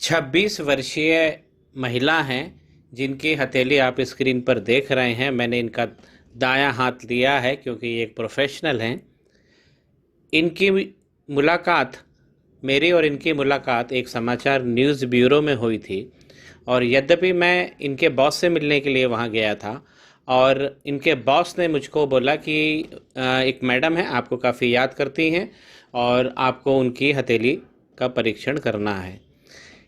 26 वर्षीय महिला हैं जिनकी हथेली आप स्क्रीन पर देख रहे हैं। मैंने इनका दायां हाथ लिया है क्योंकि ये एक प्रोफेशनल हैं। इनकी मुलाकात मेरी और इनकी मुलाकात एक समाचार न्यूज़ ब्यूरो में हुई थी और यद्यपि मैं इनके बॉस से मिलने के लिए वहाँ गया था और इनके बॉस ने मुझको बोला कि एक मैडम है, आपको काफ़ी याद करती हैं और आपको उनकी हथेली का परीक्षण करना है।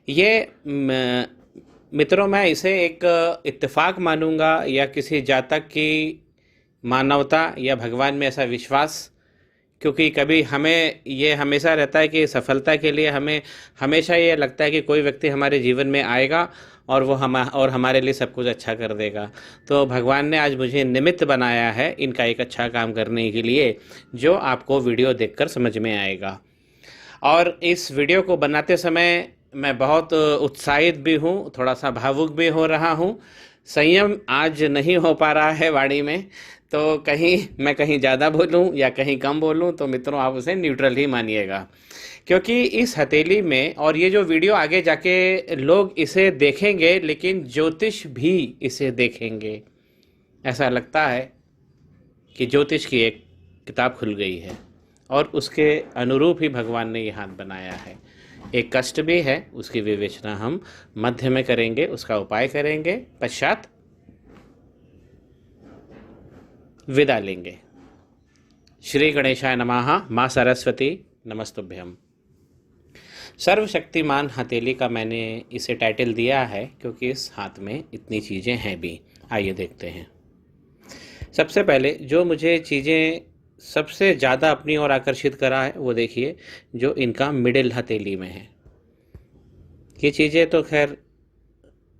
ये मित्रों, मैं इसे एक इत्तेफाक मानूंगा या किसी जातक की मानवता या भगवान में ऐसा विश्वास, क्योंकि कभी हमें ये हमेशा रहता है कि सफलता के लिए हमें हमेशा ये लगता है कि कोई व्यक्ति हमारे जीवन में आएगा और वो हमारे लिए सब कुछ अच्छा कर देगा। तो भगवान ने आज मुझे निमित्त बनाया है इनका एक अच्छा काम करने के लिए, जो आपको वीडियो देखकर समझ में आएगा। और इस वीडियो को बनाते समय मैं बहुत उत्साहित भी हूँ, थोड़ा सा भावुक भी हो रहा हूँ। संयम आज नहीं हो पा रहा है वाणी में, तो मैं कहीं ज़्यादा बोलूँ या कहीं कम बोलूँ तो मित्रों आप उसे न्यूट्रल ही मानिएगा। क्योंकि इस हथेली में, और ये जो वीडियो आगे जाके लोग इसे देखेंगे लेकिन ज्योतिष भी इसे देखेंगे। ऐसा लगता है कि ज्योतिष की एक किताब खुल गई है और उसके अनुरूप ही भगवान ने ये हाथ बनाया है। एक कष्ट भी है, उसकी विवेचना हम मध्य में करेंगे, उसका उपाय करेंगे, पश्चात विदा लेंगे। श्री गणेशाय नमः। माँ सरस्वती नमस्तुभ्यम। सर्वशक्तिमान हथेली का मैंने इसे टाइटल दिया है क्योंकि इस हाथ में इतनी चीज़ें हैं भी। आइए देखते हैं। सबसे पहले जो मुझे चीज़ें सबसे ज़्यादा अपनी ओर आकर्षित करा है वो देखिए, जो इनका मिडिल हथेली में है। ये चीज़ें तो खैर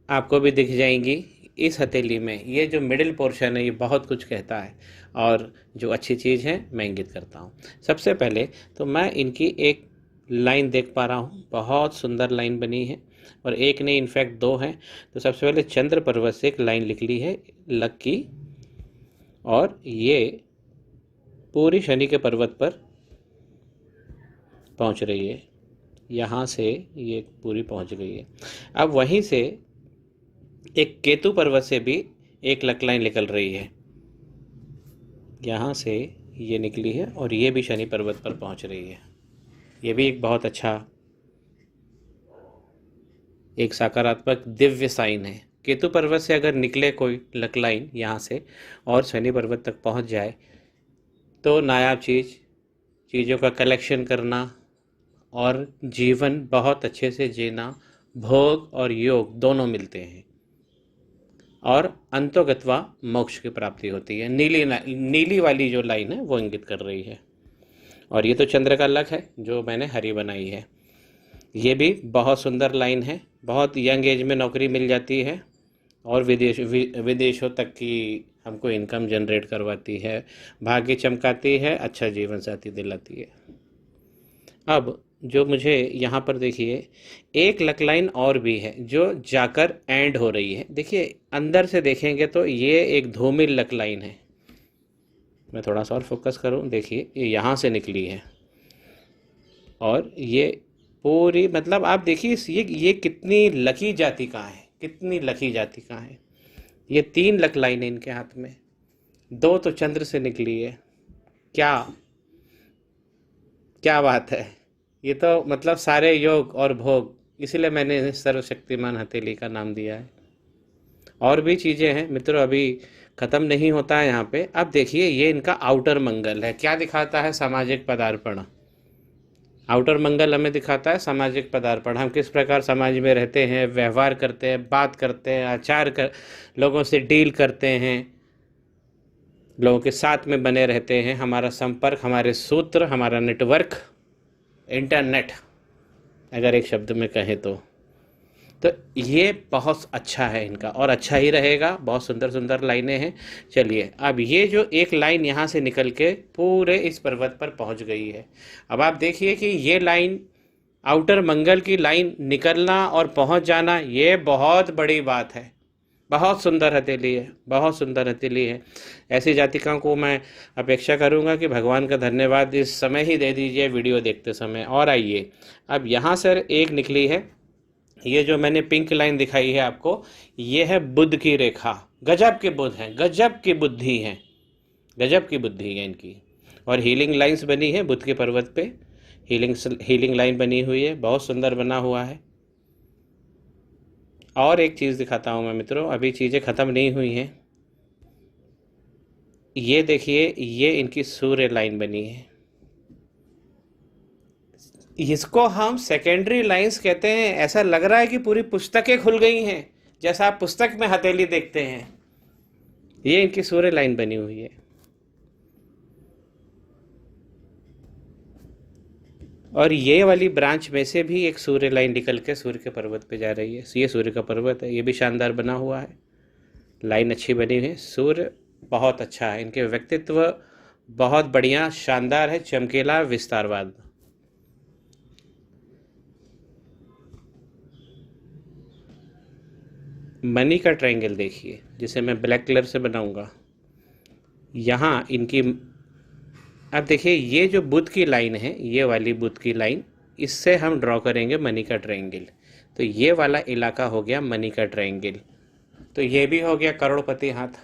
आपको भी दिख जाएंगी। इस हथेली में ये जो मिडिल पोर्शन है ये बहुत कुछ कहता है और जो अच्छी चीज़ है मैं इंगित करता हूँ। सबसे पहले तो मैं इनकी एक लाइन देख पा रहा हूँ, बहुत सुंदर लाइन बनी है और एक नहीं इनफैक्ट दो हैं। तो सबसे पहले चंद्र पर्वत से एक लाइन निकली है लक की और ये पूरी शनि के पर्वत पर पहुंच रही है। यहाँ से ये पूरी पहुंच गई है। अब वहीं से एक केतु पर्वत से भी एक लक लाइन निकल रही है, यहाँ से ये निकली है और ये भी शनि पर्वत पर पहुंच रही है। ये भी एक बहुत अच्छा एक सकारात्मक दिव्य साइन है। केतु पर्वत से अगर निकले कोई लक लाइन यहाँ से और शनि पर्वत तक पहुंच जाए तो नायाब चीज़ों का कलेक्शन करना और जीवन बहुत अच्छे से जीना, भोग और योग दोनों मिलते हैं और अंतोगत्वा मोक्ष की प्राप्ति होती है। नीली वाली जो लाइन है वो इंगित कर रही है। और ये तो चंद्र का लक है जो मैंने हरी बनाई है। ये भी बहुत सुंदर लाइन है, बहुत यंग एज में नौकरी मिल जाती है और विदेशों तक की हमको इनकम जनरेट करवाती है, भाग्य चमकाती है, अच्छा जीवन साथी दिलाती है। अब जो मुझे यहाँ पर देखिए एक लक लाइन और भी है जो जाकर एंड हो रही है। देखिए अंदर से देखेंगे तो ये एक धूमिल लक लाइन है। मैं थोड़ा सा और फोकस करूँ, देखिए ये यहाँ से निकली है और ये पूरी, मतलब आप देखिए ये कितनी लकी जाति का है, कितनी लकी जाति का है। ये 3 लक लाइन है इनके हाथ में, 2 तो चंद्र से निकली है। क्या बात है। ये तो मतलब सारे योग और भोग, इसीलिए मैंने सर्वशक्तिमान हथेली का नाम दिया है। और भी चीज़ें हैं मित्रों, अभी ख़त्म नहीं होता है यहाँ पे। अब देखिए ये इनका आउटर मंगल है। क्या दिखाता है? सामाजिक पदार्पण। आउटर मंगल हमें दिखाता है सामाजिक पदार्पण। हम किस प्रकार समाज में रहते हैं, व्यवहार करते हैं, बात करते हैं, लोगों से डील करते हैं, लोगों के साथ में बने रहते हैं। हमारा संपर्क, हमारे सूत्र, हमारा नेटवर्क, इंटरनेट अगर एक शब्द में कहें तो ये बहुत अच्छा है इनका और अच्छा ही रहेगा। बहुत सुंदर सुंदर लाइनें हैं। चलिए अब ये जो एक लाइन यहाँ से निकल के पूरे इस पर्वत पर पहुँच गई है। अब आप देखिए कि ये लाइन, आउटर मंगल की लाइन निकलना और पहुँच जाना, ये बहुत बड़ी बात है। बहुत सुंदर हथेली है, बहुत सुंदर हथेली है। ऐसी जातिकाओं को मैं अपेक्षा करूंगा कि भगवान का धन्यवाद इस समय ही दे दीजिए वीडियो देखते समय। और आइए अब यहाँ से एक निकली है ये जो मैंने पिंक लाइन दिखाई है आपको, ये है बुध की रेखा। गजब के बुध हैं, गजब की बुद्धि हैं, गजब की बुद्धि है इनकी। और हीलिंग लाइंस बनी है बुध के पर्वत पे, हीलिंग लाइन बनी हुई है, बहुत सुंदर बना हुआ है। और एक चीज़ दिखाता हूँ मैं मित्रों, अभी चीज़ें ख़त्म नहीं हुई हैं। ये देखिए, ये इनकी सूर्य लाइन बनी है। इसको हम सेकेंडरी लाइंस कहते हैं। ऐसा लग रहा है कि पूरी पुस्तकें खुल गई हैं, जैसा आप पुस्तक में हथेली देखते हैं। ये इनकी सूर्य लाइन बनी हुई है। और ये वाली ब्रांच में से भी एक सूर्य लाइन निकल के सूर्य के पर्वत पे जा रही है। ये सूर्य का पर्वत है, ये भी शानदार बना हुआ है, लाइन अच्छी बनी हुई है। सूर्य बहुत अच्छा है, इनके व्यक्तित्व बहुत बढ़िया शानदार है, चमकीला विस्तारवाद। मनी का ट्रायंगल देखिए, जिसे मैं ब्लैक कलर से बनाऊंगा। यहाँ इनकी, अब देखिए ये जो बुध की लाइन है, ये वाली बुध की लाइन, इससे हम ड्रॉ करेंगे मनी का ट्रायंगल। तो ये वाला इलाका हो गया मनी का ट्रायंगल। तो ये भी हो गया करोड़पति हाथ।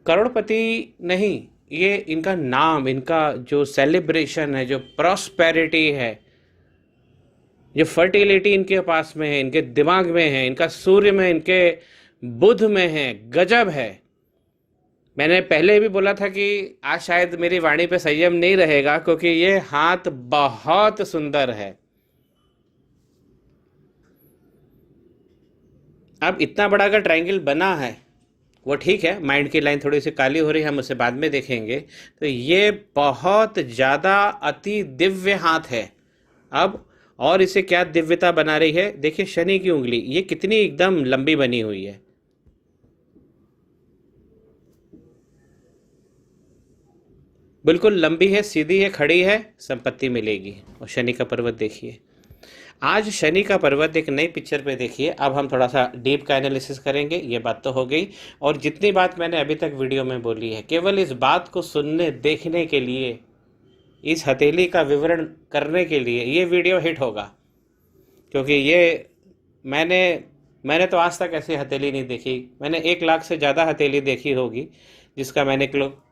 करोड़पति नहीं, ये इनका नाम, इनका जो सेलिब्रेशन है, जो प्रॉस्पेरिटी है, जो फर्टिलिटी इनके पास में है, इनके दिमाग में है, इनका सूर्य में, इनके बुध में है, गजब है। मैंने पहले भी बोला था कि आज शायद मेरी वाणी पे संयम नहीं रहेगा, क्योंकि ये हाथ बहुत सुंदर है। अब इतना बड़ा अगर ट्रायंगल बना है, वो ठीक है, माइंड की लाइन थोड़ी सी काली हो रही है, हम उसे बाद में देखेंगे। तो ये बहुत ज़्यादा अति दिव्य हाथ है। अब और इसे क्या दिव्यता बना रही है, देखिए शनि की उंगली, ये कितनी एकदम लंबी बनी हुई है। बिल्कुल लंबी है, सीधी है, खड़ी है, संपत्ति मिलेगी। और शनि का पर्वत देखिए, आज शनि का पर्वत एक नई पिक्चर पे देखिए। अब हम थोड़ा सा डीप का एनालिसिस करेंगे। ये बात तो हो गई, और जितनी बात मैंने अभी तक वीडियो में बोली है, केवल इस बात को सुनने देखने के लिए, इस हथेली का विवरण करने के लिए ये वीडियो हिट होगा। क्योंकि ये मैंने मैंने तो आज तक ऐसी हथेली नहीं देखी। मैंने 1 लाख से ज़्यादा हथेली देखी होगी, जिसका मैंने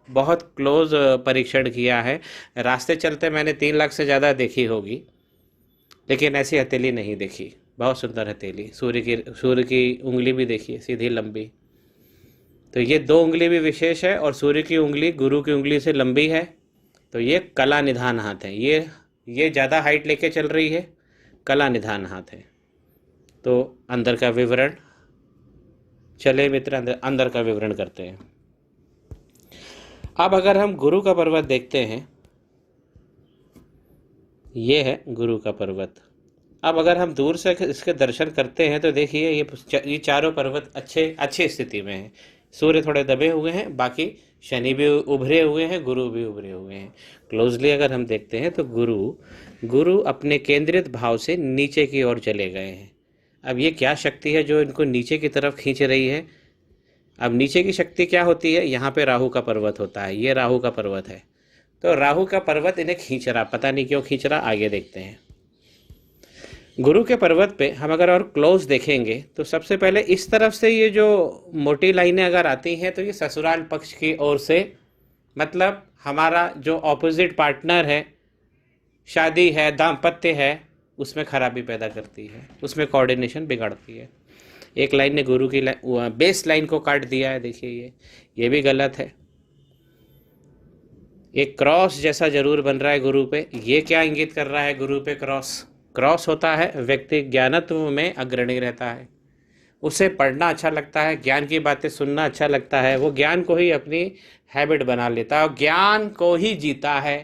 बहुत क्लोज परीक्षण किया है। रास्ते चलते मैंने 3 लाख से ज़्यादा देखी होगी, लेकिन ऐसी हथेली नहीं देखी। बहुत सुंदर हथेली, सूर्य की उंगली भी देखिए, सीधी लंबी। तो ये 2 उंगली भी विशेष है, और सूर्य की उंगली गुरु की उंगली से लंबी है। तो ये कला निधान हाथ है। ये ज़्यादा हाइट लेके चल रही है, कला निधान हाथ है। तो अंदर का विवरण, चले मित्र अंदर का विवरण करते हैं। अब अगर हम गुरु का पर्वत देखते हैं, ये है गुरु का पर्वत। अब अगर हम दूर से इसके दर्शन करते हैं तो देखिए ये चारों पर्वत अच्छे स्थिति में हैं। सूर्य थोड़े दबे हुए हैं, बाकी शनि भी उभरे हुए हैं, गुरु भी उभरे हुए हैं। क्लोजली अगर हम देखते हैं तो गुरु अपने केंद्रित भाव से नीचे की ओर चले गए हैं। अब ये क्या शक्ति है जो इनको नीचे की तरफ खींच रही है? अब नीचे की शक्ति क्या होती है? यहाँ पे राहु का पर्वत होता है, ये राहु का पर्वत है। तो राहु का पर्वत इन्हें खींच रहा, पता नहीं क्यों खींच रहा, आगे देखते हैं। गुरु के पर्वत पे हम अगर और क्लोज देखेंगे तो सबसे पहले इस तरफ से ये जो मोटी लाइनें अगर आती हैं तो ये ससुराल पक्ष की ओर से, मतलब हमारा जो ऑपोजिट पार्टनर है, शादी है, दाम्पत्य है, उसमें खराबी पैदा करती है, उसमें कोऑर्डिनेशन बिगाड़ती है। एक लाइन ने गुरु की बेस लाइन को काट दिया है, देखिए ये भी गलत है। एक क्रॉस जैसा जरूर बन रहा है गुरु पे। ये क्या इंगित कर रहा है? गुरु पे क्रॉस होता है, व्यक्ति ज्ञानत्व में अग्रणी रहता है, उसे पढ़ना अच्छा लगता है, ज्ञान की बातें सुनना अच्छा लगता है, वो ज्ञान को ही अपनी हैबिट बना लेता है और ज्ञान को ही जीता है।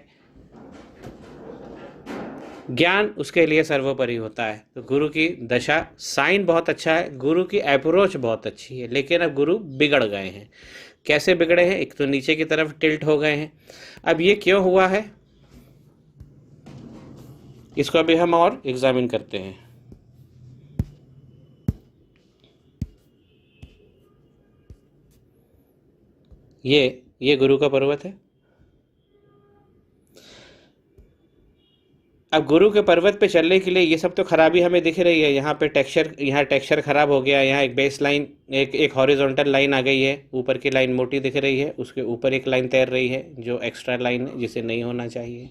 ज्ञान उसके लिए सर्वोपरि होता है। तो गुरु की दशा, साइन बहुत अच्छा है, गुरु की अप्रोच बहुत अच्छी है, लेकिन अब गुरु बिगड़ गए हैं। कैसे बिगड़े हैं? एक तो नीचे की तरफ टिल्ट हो गए हैं। अब ये क्यों हुआ है, इसको अभी हम और एग्जामिन करते हैं। ये गुरु का पर्वत है। अब गुरु के पर्वत पे चलने के लिए ये सब तो खराबी हमें दिख रही है। यहाँ पे टेक्सचर, यहाँ टेक्सचर खराब हो गया, यहाँ एक बेस लाइन, एक हॉरिजॉन्टल लाइन आ गई है, ऊपर की लाइन मोटी दिख रही है, उसके ऊपर एक लाइन तैर रही है जो एक्स्ट्रा लाइन है, जिसे नहीं होना चाहिए।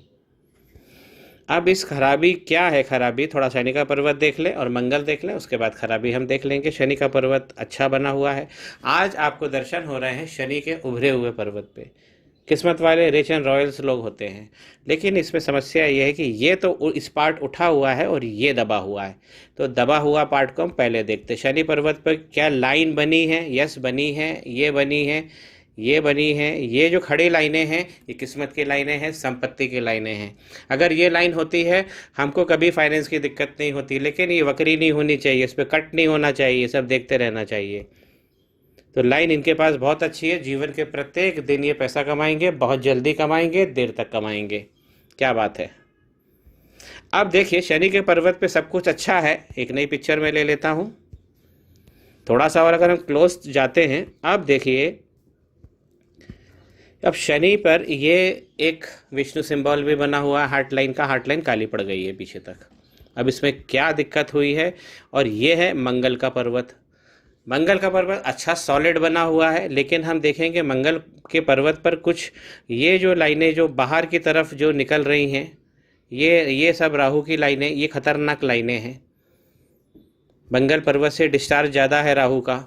अब इस खराबी क्या है, खराबी थोड़ा शनि का पर्वत देख लें और मंगल देख लें, उसके बाद खराबी हम देख लेंगे। शनि का पर्वत अच्छा बना हुआ है। आज आपको दर्शन हो रहे हैं शनि के उभरे हुए पर्वत पे। किस्मत वाले रिच एंड रॉयल्स लोग होते हैं, लेकिन इसमें समस्या ये है कि ये तो इस पार्ट उठा हुआ है और ये दबा हुआ है। तो दबा हुआ पार्ट को हम पहले देखते हैं। शनि पर्वत पर क्या लाइन बनी है? यस बनी है, ये बनी है, ये बनी है। ये जो खड़ी लाइनें हैं ये किस्मत की लाइनें हैं, संपत्ति की लाइनें हैं। अगर ये लाइन होती है हमको कभी फाइनेंस की दिक्कत नहीं होती, लेकिन ये वक्री नहीं होनी चाहिए, इस पर कट नहीं होना चाहिए, सब देखते रहना चाहिए। तो लाइन इनके पास बहुत अच्छी है। जीवन के प्रत्येक दिन ये पैसा कमाएंगे, बहुत जल्दी कमाएंगे, देर तक कमाएंगे। क्या बात है। अब देखिए शनि के पर्वत पे सब कुछ अच्छा है। एक नई पिक्चर में ले लेता हूँ थोड़ा सा, और अगर हम क्लोज जाते हैं, अब देखिए अब शनि पर ये एक विष्णु सिंबल भी बना हुआ है हार्ट लाइन का। हार्ट लाइन काली पड़ गई है पीछे तक। अब इसमें क्या दिक्कत हुई है? और ये है मंगल का पर्वत। मंगल का पर्वत अच्छा सॉलिड बना हुआ है, लेकिन हम देखेंगे मंगल के पर्वत पर कुछ ये जो लाइनें जो बाहर की तरफ जो निकल रही हैं, ये सब राहु की लाइनें, ये खतरनाक लाइनें हैं। मंगल पर्वत से डिस्चार्ज ज़्यादा है राहु का,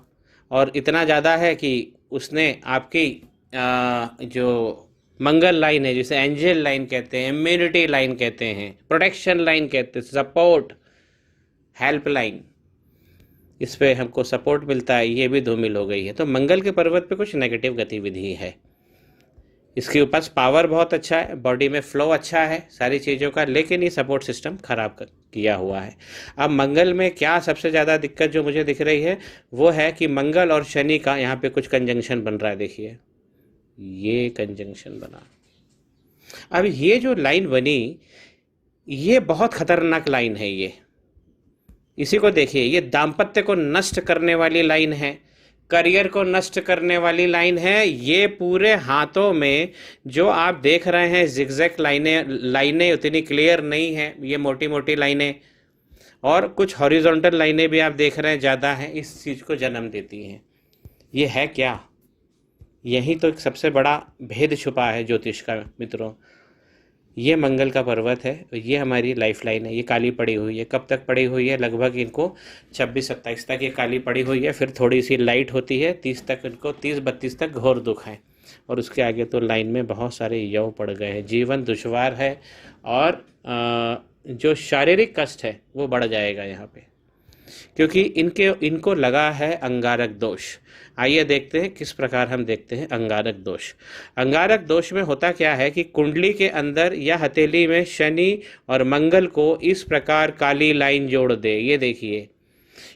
और इतना ज़्यादा है कि उसने आपकी जो मंगल लाइन है, जिसे एंजल लाइन कहते हैं, इम्यूनिटी लाइन कहते हैं, प्रोटेक्शन लाइन कहते हैं, सपोर्ट, हेल्प लाइन, इस पे हमको सपोर्ट मिलता है, ये भी धूमिल हो गई है। तो मंगल के पर्वत पे कुछ नेगेटिव गतिविधि है। इसके ऊपर पावर बहुत अच्छा है, बॉडी में फ्लो अच्छा है सारी चीज़ों का, लेकिन ये सपोर्ट सिस्टम खराब किया हुआ है। अब मंगल में क्या सबसे ज़्यादा दिक्कत जो मुझे दिख रही है वो है कि मंगल और शनि का यहाँ पे कुछ कंजंक्शन बन रहा है। देखिए ये कंजंक्शन बना। अब ये जो लाइन बनी ये बहुत खतरनाक लाइन है। ये इसी को देखिए, ये दाम्पत्य को नष्ट करने वाली लाइन है, करियर को नष्ट करने वाली लाइन है। ये पूरे हाथों में जो आप देख रहे हैं जिगजैग लाइनें उतनी क्लियर नहीं है, ये मोटी मोटी लाइनें, और कुछ हॉरिजॉन्टल लाइनें भी आप देख रहे हैं ज़्यादा हैं, इस चीज़ को जन्म देती हैं। ये है क्या? यही तो एक सबसे बड़ा भेद छुपा है ज्योतिष का मित्रों। ये मंगल का पर्वत है, ये हमारी लाइफ लाइन है। ये काली पड़ी हुई है। कब तक पड़ी हुई है? लगभग इनको 26-27 तक ये काली पड़ी हुई है, फिर थोड़ी सी लाइट होती है 30 तक, इनको 30-32 तक घोर दुख है, और उसके आगे तो लाइन में बहुत सारे यव पड़ गए हैं। जीवन दुश्वार है, और जो शारीरिक कष्ट है वो बढ़ जाएगा यहाँ पे, क्योंकि इनको लगा है अंगारक दोष। आइए देखते हैं किस प्रकार हम देखते हैं अंगारक दोष। अंगारक दोष में होता क्या है कि कुंडली के अंदर या हथेली में शनि और मंगल को इस प्रकार काली लाइन जोड़ दे। ये देखिए,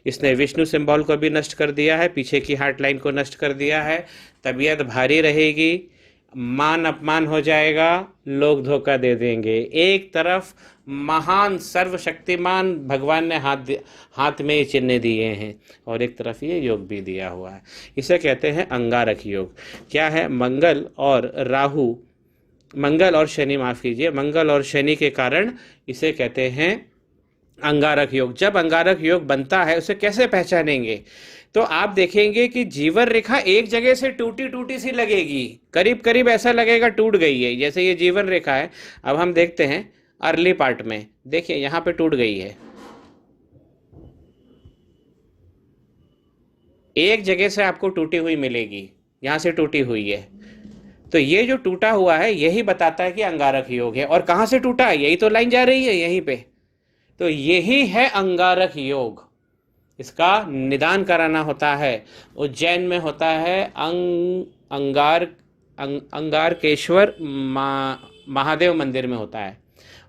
इसने विष्णु सिंबल को भी नष्ट कर दिया है, पीछे की हार्ट लाइन को नष्ट कर दिया है। तबीयत भारी रहेगी, मान अपमान हो जाएगा, लोग धोखा दे देंगे। एक तरफ महान सर्वशक्तिमान भगवान ने हाथ में चिन्ह दिए हैं, और एक तरफ ये योग भी दिया हुआ है। इसे कहते हैं अंगारक योग। क्या है? मंगल और शनि, माफ कीजिए, मंगल और शनि के कारण इसे कहते हैं अंगारक योग। जब अंगारक योग बनता है उसे कैसे पहचानेंगे? तो आप देखेंगे कि जीवन रेखा एक जगह से टूटी टूटी सी लगेगी, करीब करीब ऐसा लगेगा टूट गई है, जैसे ये जीवन रेखा है। अब हम देखते हैं अर्ली पार्ट में, देखिए यहाँ पे टूट गई है, एक जगह से आपको टूटी हुई मिलेगी, यहाँ से टूटी हुई है। तो ये जो टूटा हुआ है यही बताता है कि अंगारक योग है। और कहाँ से टूटा है? यही तो लाइन जा रही है यहीं पे, तो यही है अंगारक योग। इसका निदान कराना होता है। उज्जैन में होता है अंगारकेश्वर महादेव मंदिर में होता है,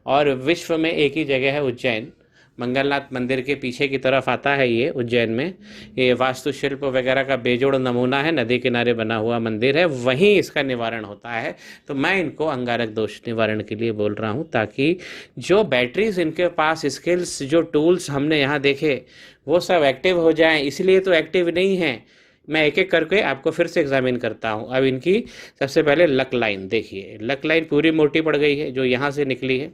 और विश्व में एक ही जगह है उज्जैन, मंगलनाथ मंदिर के पीछे की तरफ आता है ये उज्जैन में। ये वास्तुशिल्प वगैरह का बेजोड़ नमूना है, नदी किनारे बना हुआ मंदिर है, वहीं इसका निवारण होता है। तो मैं इनको अंगारक दोष निवारण के लिए बोल रहा हूँ, ताकि जो बैटरीज इनके पास, स्किल्स, जो टूल्स हमने यहाँ देखे वो सब एक्टिव हो जाएं। इसलिए तो एक्टिव नहीं है। मैं एक एक करके आपको फिर से एग्जामिन करता हूँ। अब इनकी सबसे पहले लक लाइन देखिए, लक लाइन पूरी मोटी पड़ गई है जो यहाँ से निकली है,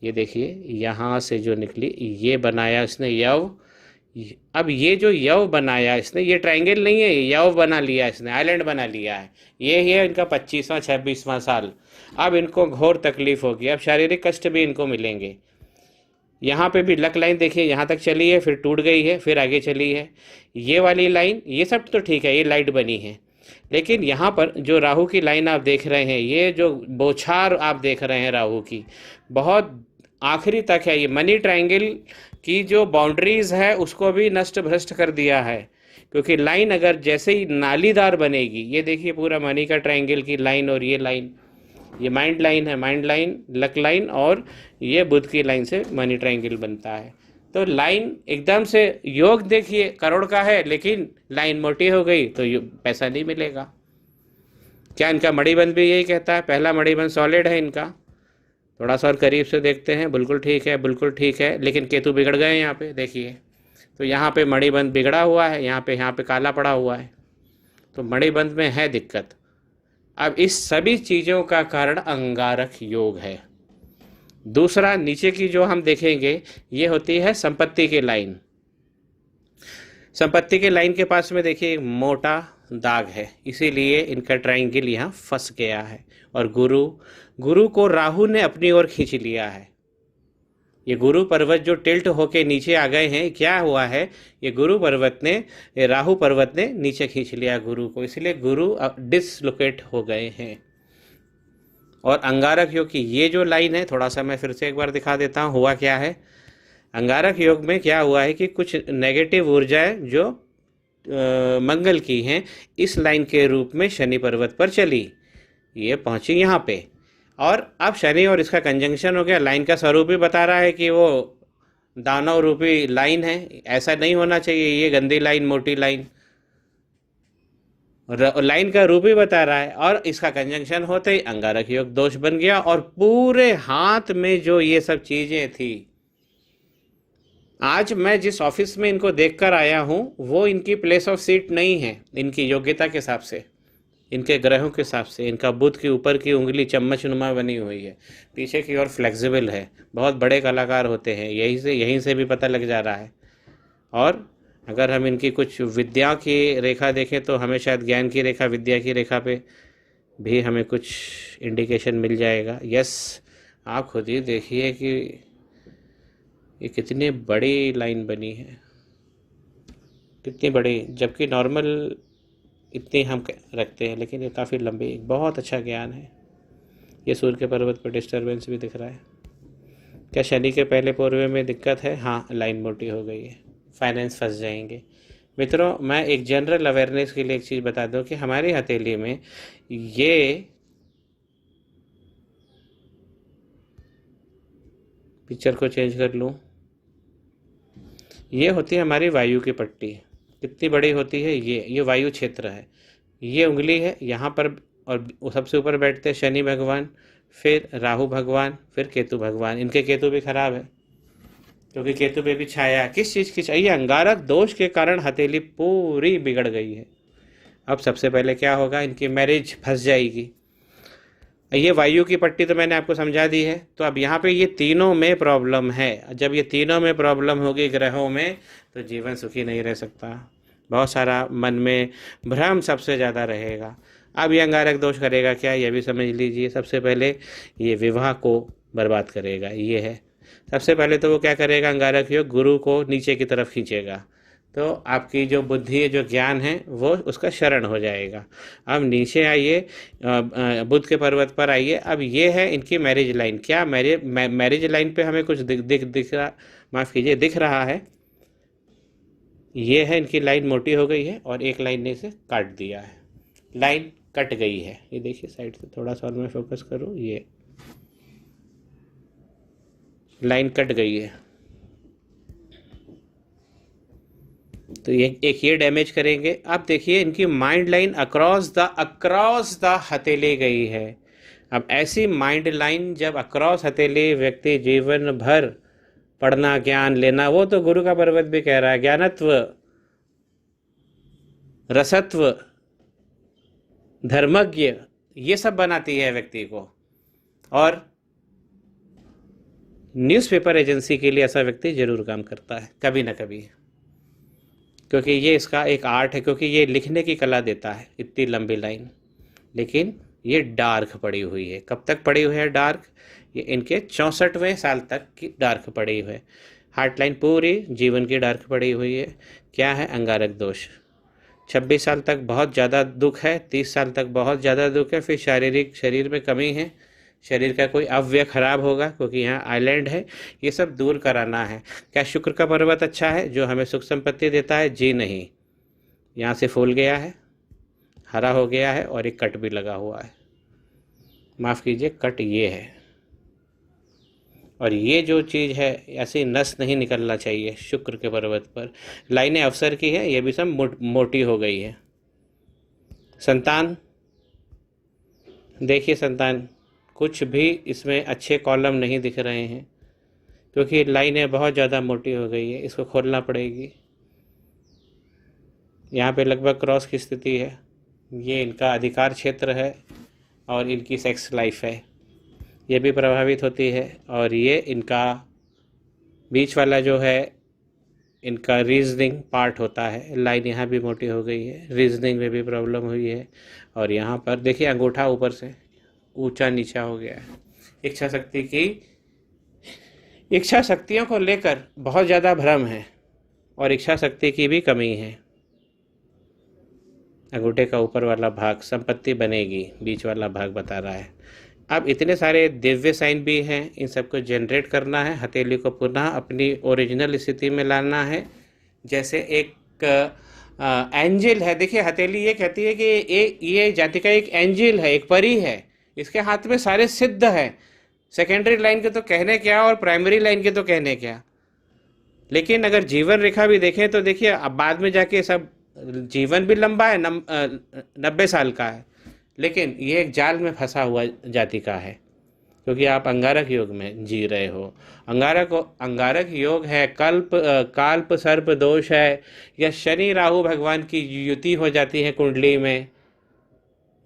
ये देखिए यहाँ से जो निकली ये बनाया इसने यव। अब ये जो यव बनाया इसने, ये ट्रायंगल नहीं है, यव बना लिया इसने, आइलैंड बना लिया है। ये है इनका 25वां 26वां साल। अब इनको घोर तकलीफ होगी, अब शारीरिक कष्ट भी इनको मिलेंगे। यहाँ पे भी लक लाइन देखिए, यहाँ तक चली है, फिर टूट गई है, फिर आगे चली है। ये वाली लाइन, ये सब तो ठीक है, ये लाइट बनी है, लेकिन यहाँ पर जो राहु की लाइन आप देख रहे हैं, ये जो बौछार आप देख रहे हैं राहु की, बहुत आखिरी तक है। ये मनी ट्रायंगल की जो बाउंड्रीज है उसको भी नष्ट भ्रष्ट कर दिया है, क्योंकि लाइन अगर जैसे ही नालीदार बनेगी, ये देखिए पूरा मनी का ट्रायंगल की लाइन, और ये लाइन, ये माइंड लाइन है, माइंड लाइन, लक लाइन, और ये बुध की लाइन से मनी ट्रायंगल बनता है। तो लाइन एकदम से योग देखिए करोड़ का है, लेकिन लाइन मोटी हो गई तो पैसा नहीं मिलेगा। क्या इनका मणिबंध भी यही कहता है? पहला मणिबंध सॉलिड है इनका, थोड़ा सा और करीब से देखते हैं, बिल्कुल ठीक है, बिल्कुल ठीक है, लेकिन केतु बिगड़ गए यहाँ पे देखिए। तो यहाँ पे मणिबंध बिगड़ा हुआ है, यहाँ पे काला पड़ा हुआ है, तो मणिबंध में है दिक्कत। अब इस सभी चीज़ों का कारण अंगारक योग है। दूसरा नीचे की जो हम देखेंगे, ये होती है संपत्ति की लाइन। संपत्ति के लाइन के पास में देखिए एक मोटा दाग है, इसीलिए इनका ट्रायंगल यहाँ फंस गया है। और गुरु को राहु ने अपनी ओर खींच लिया है। ये गुरु पर्वत जो टिल्ट होके नीचे आ गए हैं, क्या हुआ है, ये राहु पर्वत ने नीचे खींच लिया गुरु को, इसलिए गुरु डिसलोकेट हो गए हैं। और अंगारक योग की ये जो लाइन है, थोड़ा सा मैं फिर से एक बार दिखा देता हूँ हुआ क्या है। अंगारक योग में क्या हुआ है कि कुछ नेगेटिव ऊर्जाएं जो मंगल की हैं, इस लाइन के रूप में शनि पर्वत पर चली, ये पहुंची यहाँ पे, और अब शनि और इसका कंजंक्शन हो गया। लाइन का स्वरूप ही बता रहा है कि वो दानव रूपी लाइन है, ऐसा नहीं होना चाहिए, ये गंदी लाइन, मोटी लाइन, लाइन का रूप ही बता रहा है। और इसका कंजंक्शन होते ही अंगारक योग दोष बन गया, और पूरे हाथ में जो ये सब चीजें थी, आज मैं जिस ऑफिस में इनको देखकर आया हूं, वो इनकी प्लेस ऑफ सीट नहीं है, इनकी योग्यता के हिसाब से, इनके ग्रहों के हिसाब से। इनका बुध की ऊपर की उंगली चम्मच नुमा बनी हुई है, पीछे की ओर फ्लेक्सिबल है, बहुत बड़े कलाकार होते हैं, यहीं से भी पता लग जा रहा है। और अगर हम इनकी कुछ विद्या की रेखा देखें तो हमें शायद ज्ञान की रेखा, विद्या की रेखा पे भी हमें कुछ इंडिकेशन मिल जाएगा। यस, आप खुद ही देखिए कि ये कितनी बड़ी लाइन बनी है, कितनी बड़ी, जबकि नॉर्मल इतनी हम रखते हैं, लेकिन ये काफ़ी लंबी, बहुत अच्छा ज्ञान है। ये सूर्य के पर्वत पर डिस्टर्बेंस भी दिख रहा है। क्या शनि के पहले पूर्व में दिक्कत है? हाँ, लाइन मोटी हो गई है, फाइनेंस फंस जाएंगे। मित्रों, मैं एक जनरल अवेयरनेस के लिए एक चीज़ बता दूं कि हमारी हथेली में ये पिक्चर को चेंज कर लूं, ये होती है हमारी वायु की पट्टी। कितनी बड़ी होती है ये वायु क्षेत्र है। ये उंगली है यहाँ पर, और सबसे ऊपर बैठते हैं शनि भगवान, फिर राहु भगवान, फिर केतु भगवान। इनके केतु भी खराब है, क्योंकि केतु में भी छाया किस चीज़ की चाहिए, अंगारक दोष के कारण हथेली पूरी बिगड़ गई है। अब सबसे पहले क्या होगा, इनकी मैरिज फंस जाएगी। ये वायु की पट्टी तो मैंने आपको समझा दी है। तो अब यहाँ पे ये तीनों में प्रॉब्लम है। जब ये तीनों में प्रॉब्लम होगी ग्रहों में, तो जीवन सुखी नहीं रह सकता, बहुत सारा मन में भ्रम सबसे ज़्यादा रहेगा। अब ये अंगारक दोष करेगा क्या, ये भी समझ लीजिए। सबसे पहले ये विवाह को बर्बाद करेगा, ये है सबसे पहले। तो वो क्या करेगा, अंगारक योग गुरु को नीचे की तरफ खींचेगा, तो आपकी जो बुद्धि, जो ज्ञान है, वो उसका शरण हो जाएगा। अब नीचे आइए, बुध के पर्वत पर आइए। अब ये है इनकी मैरिज लाइन। क्या मैरिज लाइन पे हमें कुछ दिख रहा, माफ़ कीजिए, दिख रहा है। ये है इनकी लाइन मोटी हो गई है, और एक लाइन ने इसे काट दिया है, लाइन कट गई है। ये देखिए साइड से थोड़ा सा और मैं फोकस करूँ, ये लाइन कट गई है। तो एक ये डैमेज करेंगे। अब देखिए इनकी माइंड लाइन अक्रॉस द हथेली गई है। अब ऐसी माइंड लाइन जब अक्रॉस हथेली, व्यक्ति जीवन भर पढ़ना, ज्ञान लेना, वो तो गुरु का पर्वत भी कह रहा है, ज्ञानत्व, रसत्व, धर्मज्ञ, ये सब बनाती है व्यक्ति को। और न्यूज़पेपर एजेंसी के लिए ऐसा व्यक्ति जरूर काम करता है कभी ना कभी, क्योंकि ये इसका एक आर्ट है, क्योंकि ये लिखने की कला देता है इतनी लंबी लाइन, लेकिन ये डार्क पड़ी हुई है। कब तक पड़ी हुई है डार्क? ये इनके 64वें साल तक की डार्क पड़ी हुई है। हार्ट लाइन पूरी जीवन की डार्क पड़ी हुई है। क्या है? अंगारक दोष। 26 साल तक बहुत ज़्यादा दुख है, 30 साल तक बहुत ज़्यादा दुख है, फिर शारीरिक शरीर में कमी है, शरीर का कोई अवयव खराब होगा, क्योंकि यहाँ आइलैंड है। ये सब दूर कराना है। क्या शुक्र का पर्वत अच्छा है जो हमें सुख संपत्ति देता है? जी नहीं, यहाँ से फूल गया है, हरा हो गया है और एक कट भी लगा हुआ है। माफ़ कीजिए, कट ये है। और ये जो चीज़ है, ऐसी नस नहीं निकलना चाहिए शुक्र के पर्वत पर। लाइनें अवसर की है, ये भी सब मोटी हो गई है। संतान, देखिए संतान, कुछ भी इसमें अच्छे कॉलम नहीं दिख रहे हैं, क्योंकि लाइनें बहुत ज़्यादा मोटी हो गई है, इसको खोलना पड़ेगी। यहाँ पे लगभग क्रॉस की स्थिति है। ये इनका अधिकार क्षेत्र है और इनकी सेक्स लाइफ है, ये भी प्रभावित होती है। और ये इनका बीच वाला जो है, इनका रीजनिंग पार्ट होता है। लाइन यहाँ भी मोटी हो गई है, रीजनिंग में भी प्रॉब्लम हुई है। और यहाँ पर देखिए अंगूठा ऊपर से ऊंचा नीचा हो गया है। इच्छा शक्तियों को लेकर बहुत ज़्यादा भ्रम है और इच्छा शक्ति की भी कमी है। अंगूठे का ऊपर वाला भाग संपत्ति बनेगी, बीच वाला भाग बता रहा है। अब इतने सारे दिव्य साइन भी हैं, इन सबको जनरेट करना है। हथेली को पुनः अपनी ओरिजिनल स्थिति में लाना है, जैसे एक एंजल है। देखिए हथेली ये कहती है कि ये जाति का एक एंजल है, एक परी है, इसके हाथ में सारे सिद्ध हैं। सेकेंडरी लाइन के तो कहने क्या और प्राइमरी लाइन के तो कहने क्या। लेकिन अगर जीवन रेखा भी देखें तो देखिए अब बाद में जाके सब जीवन भी लंबा है, 90 साल का है, लेकिन ये एक जाल में फंसा हुआ जाति का है, क्योंकि आप अंगारक योग में जी रहे हो। अंगारक योग है, काल्प सर्प दोष है, या शनि राहु भगवान की युति हो जाती है कुंडली में,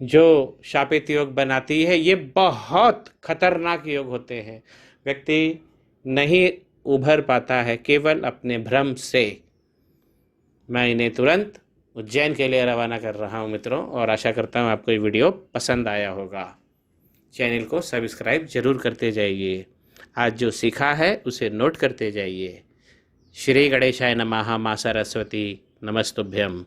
जो शापित योग बनाती है। ये बहुत खतरनाक योग होते हैं। व्यक्ति नहीं उभर पाता है केवल अपने भ्रम से। मैं इन्हें तुरंत उज्जैन के लिए रवाना कर रहा हूं मित्रों, और आशा करता हूं आपको ये वीडियो पसंद आया होगा। चैनल को सब्सक्राइब जरूर करते जाइए। आज जो सीखा है उसे नोट करते जाइए। श्री गणेशाय नमः। मां सरस्वती नमस्तुभ्यम।